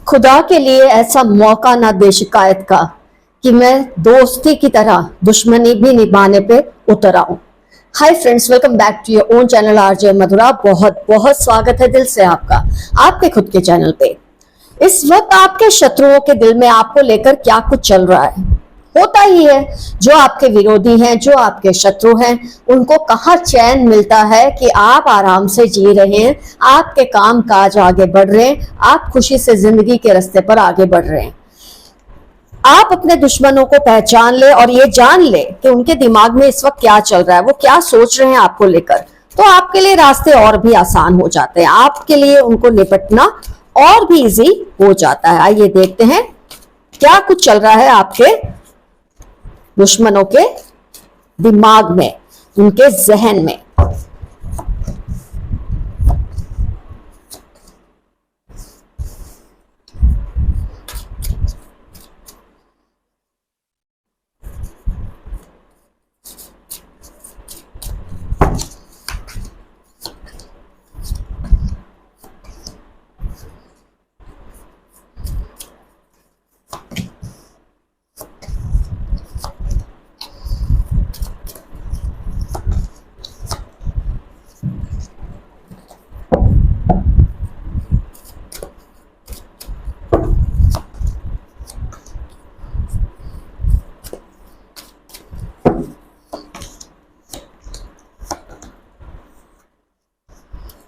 खुदा के लिए ऐसा मौका ना दे शिकायत का कि मैं दोस्ती की तरह दुश्मनी भी निभाने पे उतर आऊं। Hi friends, welcome back to your own channel RJ Madhura. बहुत बहुत स्वागत है दिल से आपका आपके खुद के चैनल पे। इस वक्त आपके शत्रुओं के दिल में आपको लेकर क्या कुछ चल रहा है, होता ही है। जो आपके विरोधी हैं, जो आपके शत्रु हैं, उनको कहाँ चैन मिलता है कि आप आराम से जी रहे हैं, आपके काम काज आगे बढ़ रहे हैं, आप खुशी से जिंदगी के रास्ते पर आगे बढ़ रहे हैं। आप अपने दुश्मनों को पहचान ले और ये जान ले कि उनके दिमाग में इस वक्त क्या चल रहा है, वो क्या सोच रहे हैं आपको लेकर, तो आपके लिए रास्ते और भी आसान हो जाते हैं, आपके लिए उनको निपटना और भी इजी हो जाता है। आइए देखते हैं क्या कुछ चल रहा है आपके दुश्मनों के दिमाग में, उनके जहन में।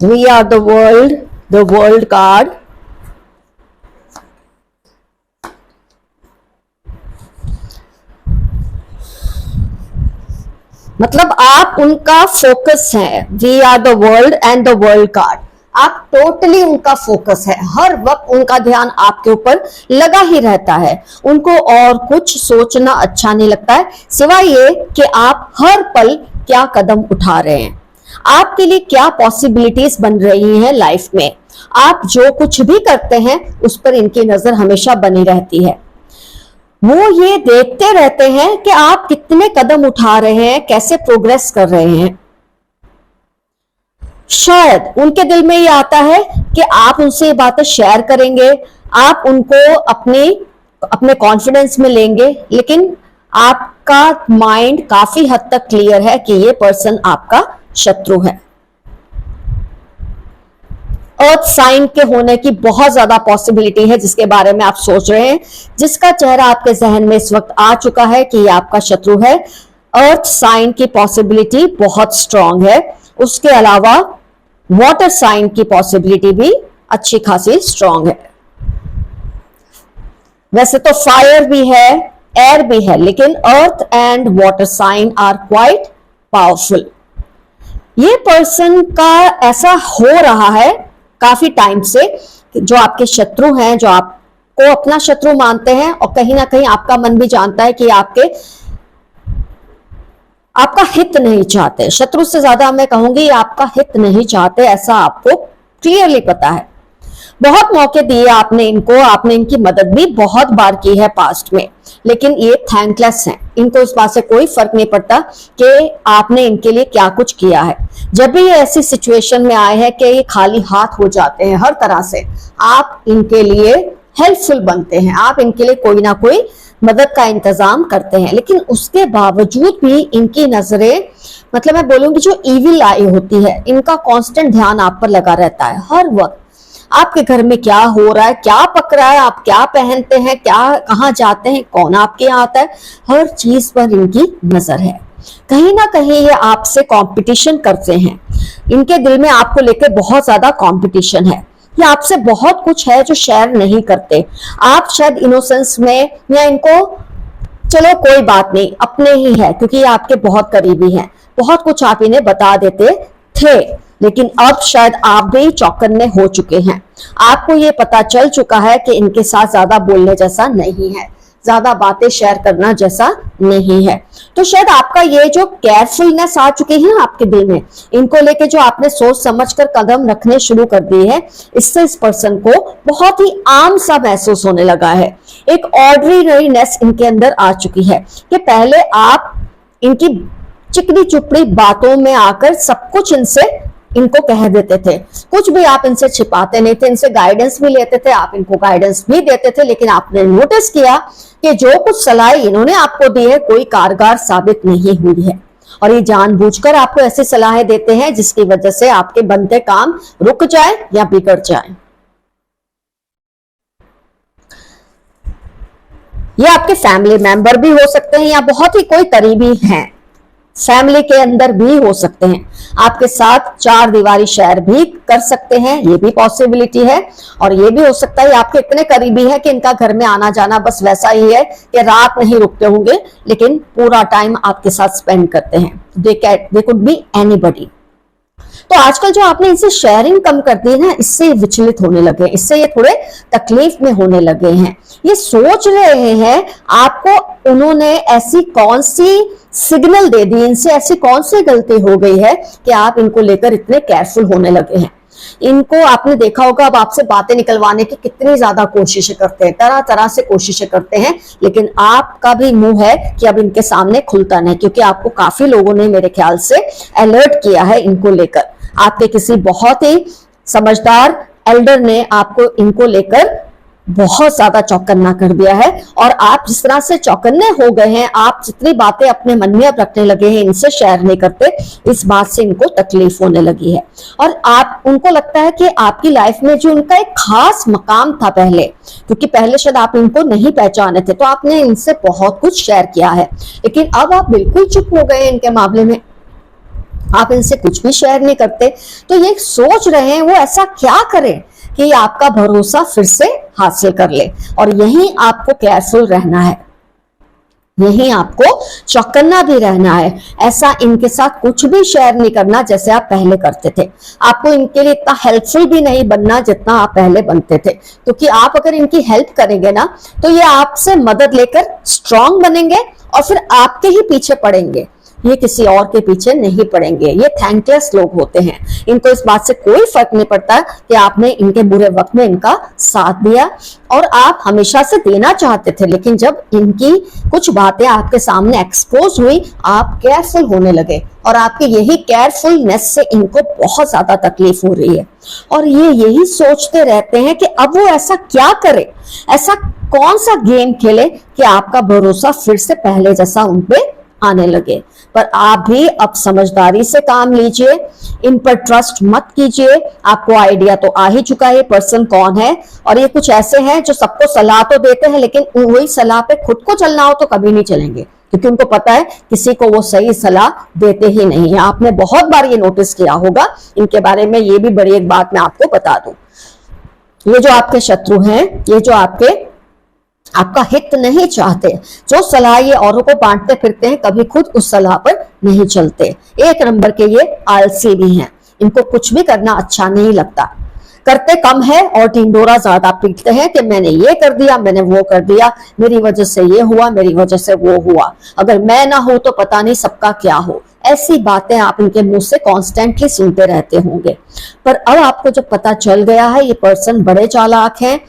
We are the world card. मतलब आप उनका फोकस है। We are the world and the world card. आप टोटली उनका फोकस है, हर वक्त उनका ध्यान आपके ऊपर लगा ही रहता है। उनको और कुछ सोचना अच्छा नहीं लगता है सिवाय ये कि आप हर पल क्या कदम उठा रहे हैं, आपके लिए क्या पॉसिबिलिटीज बन रही हैं लाइफ में। आप जो कुछ भी करते हैं उस पर इनकी नजर हमेशा बनी रहती है। वो ये देखते रहते हैं कि आप कितने कदम उठा रहे हैं, कैसे प्रोग्रेस कर रहे हैं। शायद उनके दिल में ये आता है कि आप उनसे ये बातें शेयर करेंगे, आप उनको अपने कॉन्फिडेंस में लेंगे, लेकिन आपका माइंड काफी हद तक क्लियर है कि ये पर्सन आपका शत्रु है। अर्थ साइन के होने की बहुत ज्यादा पॉसिबिलिटी है जिसके बारे में आप सोच रहे हैं, जिसका चेहरा आपके जहन में इस वक्त आ चुका है कि ये आपका शत्रु है। अर्थ साइन की पॉसिबिलिटी बहुत स्ट्रांग है। उसके अलावा वाटर साइन की पॉसिबिलिटी भी अच्छी खासी स्ट्रांग है। वैसे तो फायर भी है, एयर भी है, लेकिन earth and water sign are quite powerful. ये पर्सन का ऐसा हो रहा है काफी टाइम से, जो आपके शत्रु हैं, जो आपको अपना शत्रु मानते हैं और कहीं ना कहीं आपका मन भी जानता है कि आपका हित नहीं चाहते। शत्रु से ज्यादा मैं कहूंगी आपका हित नहीं चाहते, ऐसा आपको क्लियरली पता है। बहुत मौके दिए आपने इनको, आपने इनकी मदद भी बहुत बार की है पास्ट में, लेकिन ये थैंकलेस हैं। इनको इस बात से कोई फर्क नहीं पड़ता कि आपने इनके लिए क्या कुछ किया है। जब भी ये ऐसी सिचुएशन में आए हैं कि ये खाली हाथ हो जाते हैं हर तरह से, आप इनके लिए हेल्पफुल बनते हैं, आप इनके लिए कोई ना कोई मदद का इंतजाम करते हैं। लेकिन उसके बावजूद भी इनकी नजरें, मतलब मैं बोलूंगी जो इविल आई होती है, इनका कांस्टेंट ध्यान आप पर लगा रहता है हर वक्त। आपके घर में क्या हो रहा है, क्या पक रहा है, आप क्या पहनते हैं, कहाँ जाते हैं, कौन आपके यहाँ आता है, हर चीज पर इनकी नजर है। कहीं ना कहीं ये आपसे कंपटीशन करते हैं। इनके दिल में आपको लेकर बहुत ज्यादा कंपटीशन है। ये आपसे बहुत कुछ है जो शेयर नहीं करते। आप शायद इनोसेंस में, या इनको चलो कोई बात नहीं, अपने ही है क्योंकि ये आपके बहुत करीबी हैं, बहुत कुछ आप इन्हें बता देते थे, लेकिन अब शायद आप भी चौकन्ने हो चुके हैं। आपको ये पता चल चुका है कि इनके साथ ज्यादा बोलने जैसा नहीं है, ज्यादा बातें शेयर करना जैसा नहीं है। तो शायद आपका ये जो केयरफुलनेस आ चुकी है ना आपके दिल में, इनको लेके जो आपने सोच समझकर कदम रखने शुरू कर दिए हैं, इससे इस पर्सन को बहुत ही आम सा महसूस होने लगा है। एक ऑर्डिनरीनेस इनके अंदर आ चुकी है कि पहले आप इनकी चिकनी चुपड़ी बातों में आकर सब कुछ इनको कह देते थे। कुछ भी आप इनसे छिपाते नहीं थे, इनसे गाइडेंस भी लेते थे, आप इनको गाइडेंस भी देते थे, लेकिन आपने नोटिस किया कि जो कुछ सलाह इन्होंने आपको दी है कोई कारगर साबित नहीं हुई है, और ये जानबूझकर आपको ऐसी सलाहें देते हैं जिसकी वजह से आपके बनते काम रुक जाए या बिगड़ जाए। ये आपके फैमिली मेंबर भी हो सकते हैं या बहुत ही कोई करीबी हैं, फैमिली के अंदर भी हो सकते हैं, आपके साथ चार दीवारी शेयर भी कर सकते हैं, ये भी पॉसिबिलिटी है। और ये भी हो सकता है आपके इतने करीबी है कि इनका घर में आना जाना बस वैसा ही है कि रात नहीं रुकते होंगे लेकिन पूरा टाइम आपके साथ स्पेंड करते हैं। They could be anybody. तो आजकल जो आपने इनसे शेयरिंग कम कर दी है ना, इससे विचलित होने लगे, इससे ये थोड़े तकलीफ में होने लगे हैं। ये सोच रहे हैं आपको उन्होंने ऐसी कौन सी सिग्नल दे दी, इनसे ऐसी कौन सी गलती हो गई है कि आप इनको लेकर इतने केयरफुल होने लगे हैं। इनको आपने देखा होगा अब आपसे बातें निकलवाने की कितनी ज्यादा कोशिशें करते हैं, तरह तरह से कोशिशें करते हैं, लेकिन आपका भी मुंह है कि अब इनके सामने खुलता नहीं, क्योंकि आपको काफी लोगों ने मेरे ख्याल से अलर्ट किया है इनको लेकर। आपके किसी बहुत ही समझदार एल्डर ने आपको इनको लेकर बहुत ज्यादा चौकन्ना कर दिया है, और आप जिस तरह से चौकन्ने हो गए हैं, आप जितनी बातें अपने मन में अब रखने लगे हैं, इनसे शेयर नहीं करते, इस बात से इनको तकलीफ होने लगी है। और आप उनको लगता है कि आपकी लाइफ में जो उनका एक खास मकाम था पहले, क्योंकि पहले शायद आप इनको नहीं पहचाने थे तो आपने इनसे बहुत कुछ शेयर किया है, लेकिन अब आप बिल्कुल चुप हो गए इनके मामले में, आप इनसे कुछ भी शेयर नहीं करते। तो ये सोच रहे हैं वो ऐसा क्या करें कि आपका भरोसा फिर से हासिल कर ले, और यही आपको केयरफुल रहना है, यही आपको चौकन्ना भी रहना है। ऐसा इनके साथ कुछ भी शेयर नहीं करना जैसे आप पहले करते थे। आपको इनके लिए इतना हेल्पफुल भी नहीं बनना जितना आप पहले बनते थे, क्योंकि आप अगर इनकी हेल्प करेंगे ना तो ये आपसे मदद लेकर स्ट्रांग बनेंगे और फिर आपके ही पीछे पड़ेंगे, ये किसी और के पीछे नहीं पड़ेंगे। ये थैंकलेस लोग होते हैं, इनको इस बात से कोई फर्क नहीं पड़ता कि आपने इनके बुरे वक्त में इनका साथ दिया, और आप हमेशा से देना चाहते थे, लेकिन जब इनकी कुछ बातें आपके सामने एक्सपोज हुई आप केयरफुल होने लगे, और आपके यही केयरफुलनेस से इनको बहुत ज्यादा तकलीफ हो रही है। और ये यही सोचते रहते हैं कि अब वो ऐसा क्या करे, ऐसा कौन सा गेम खेले कि आपका भरोसा फिर से पहले जैसा उनपे आने लगे। पर आप भी अब समझदारी से काम लीजिए, इन पर ट्रस्ट मत कीजिए। आपको आइडिया तो आ ही चुका है पर्सन कौन है, और ये कुछ ऐसे हैं जो सबको सलाह तो देते हैं लेकिन वही सलाह पे खुद को चलना हो तो कभी नहीं चलेंगे, क्योंकि उनको पता है किसी को वो सही सलाह देते ही नहीं है। आपने बहुत बार ये नोटिस किया होगा इनके बारे में। ये भी बड़ी एक बात मैं आपको बता दूं, ये जो आपके शत्रु हैं, ये जो आपका हित नहीं चाहते, जो सलाह ये औरों को बांटते फिरते हैं, कभी खुद उस सलाह पर नहीं चलते। एक नंबर के ये आलसी भी हैं, इनको कुछ भी करना अच्छा नहीं लगता, करते कम है और ढिंढोरा ज्यादा पीटते हैं कि मैंने ये कर दिया, मैंने वो कर दिया, मेरी वजह से ये हुआ, मेरी वजह से वो हुआ, अगर मैं ना हो तो पता नहीं सबका क्या हो। ऐसी बातें आप इनके मुंह से कॉन्स्टेंटली सुनते रहते होंगे। पर अब आपको जब पता चल गया है ये पर्सन बड़े चालाक हैं,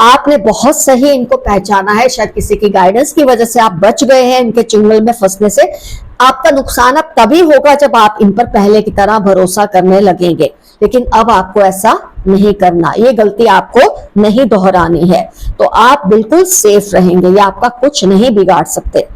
आपने बहुत सही इनको पहचाना है, शायद किसी की गाइडेंस की वजह से आप बच गए हैं इनके चुंगल में फंसने से। आपका नुकसान अब तभी होगा जब आप इन पर पहले की तरह भरोसा करने लगेंगे, लेकिन अब आपको ऐसा नहीं करना, ये गलती आपको नहीं दोहरानी है, तो आप बिल्कुल सेफ रहेंगे, ये आपका कुछ नहीं बिगाड़ सकते।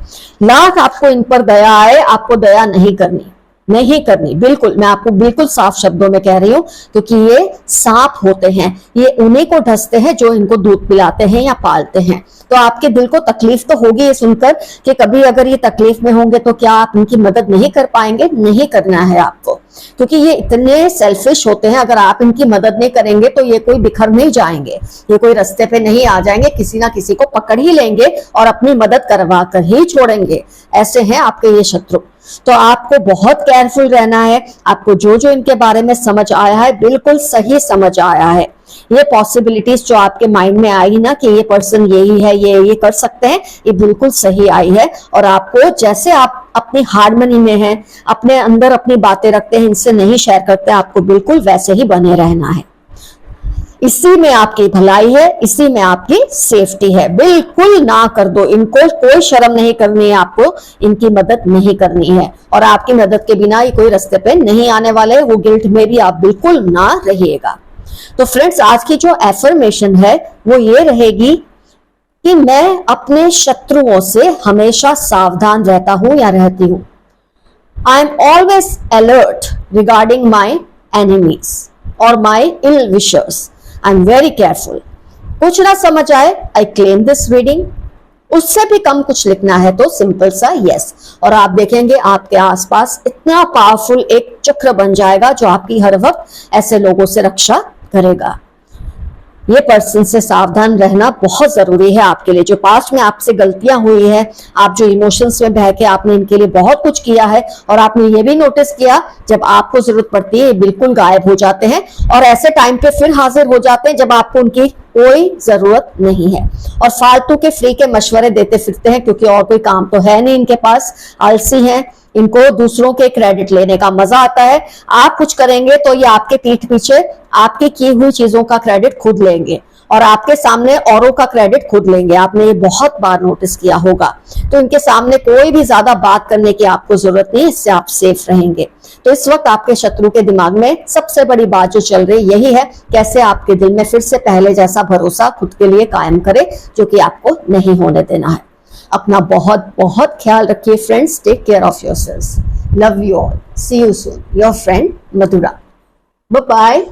लाख आपको इन पर दया आए, आपको दया नहीं करनी, नहीं करनी, बिल्कुल। मैं आपको बिल्कुल साफ शब्दों में कह रही हूँ, क्योंकि ये सांप होते हैं, ये उन्हीं को ढसते हैं जो इनको दूध पिलाते हैं या पालते हैं। तो आपके दिल को तकलीफ तो होगी ये सुनकर कि कभी अगर ये तकलीफ में होंगे तो क्या आप इनकी मदद नहीं कर पाएंगे। नहीं करना है आपको, क्योंकि ये इतने सेल्फिश होते हैं। अगर आप इनकी मदद नहीं करेंगे तो ये कोई बिखर नहीं जाएंगे, ये कोई रास्ते पे नहीं आ जाएंगे, किसी ना किसी को पकड़ ही लेंगे और अपनी मदद करवा कर ही छोड़ेंगे। ऐसे हैं आपके ये शत्रु। तो आपको बहुत केयरफुल रहना है। आपको जो जो इनके बारे में समझ आया है बिल्कुल सही समझ आया है। ये पॉसिबिलिटीज जो आपके माइंड में आई ना कि ये पर्सन यही है, ये कर सकते हैं, ये बिल्कुल सही आई है। और आपको जैसे आप अपनी हार्मनी में हैं, अपने अंदर अपनी बातें रखते हैं, इनसे नहीं शेयर करते, आपको बिल्कुल वैसे ही बने रहना है। इसी में आपकी भलाई है, इसी में आपकी सेफ्टी है। बिल्कुल ना कर दो इनको, कोई शर्म नहीं करनी है आपको, इनकी मदद नहीं करनी है। और आपकी मदद के बिना ये कोई रास्ते पे नहीं आने वाले, वो गिल्ट में भी आप बिल्कुल ना रहिएगा। तो फ्रेंड्स, आज की जो एफर्मेशन है वो ये रहेगी कि मैं अपने शत्रुओं से हमेशा सावधान रहता हूं या रहती हूं। I am always alert regarding my enemies और my ill wishers. I am very careful. कुछ ना समझ आए, आई क्लेम दिस रीडिंग। उससे भी कम कुछ लिखना है तो सिंपल सा यस। और आप देखेंगे आपके आसपास इतना पावरफुल एक चक्र बन जाएगा जो आपकी हर वक्त ऐसे लोगों से रक्षा करेगा। ये पर्सन से सावधान रहना बहुत जरूरी है आपके लिए। जो पास्ट में आपसे गलतियां हुई है, आप जो इमोशंस में बह के आपने इनके लिए बहुत कुछ किया है, और आपने ये भी नोटिस किया जब आपको जरूरत पड़ती है ये बिल्कुल गायब हो जाते हैं और ऐसे टाइम पे फिर हाजिर हो जाते हैं जब आपको उनकी कोई जरूरत नहीं है। और फालतू के फ्री के मशवरे देते फिरते हैं क्योंकि और कोई काम तो है नहीं इनके पास, आलसी हैं, इनको दूसरों के क्रेडिट लेने का मजा आता है। आप कुछ करेंगे तो ये आपके पीठ पीछे आपकी की हुई चीजों का क्रेडिट खुद लेंगे और आपके सामने औरों का क्रेडिट खुद लेंगे। आपने ये बहुत बार नोटिस किया होगा। तो इनके सामने कोई भी ज्यादा बात करने की आपको जरूरत नहीं, इससे आप सेफ रहेंगे। तो इस वक्त आपके शत्रु के दिमाग में सबसे बड़ी बात जो चल रही यही है, कैसे आपके दिल में फिर से पहले जैसा भरोसा खुद के लिए कायम करे, जो कि आपको नहीं होने देना है। अपना बहुत बहुत ख्याल रखिए friends. Take care of yourselves. Love you all. See you soon. Your friend Madhura. Bye bye.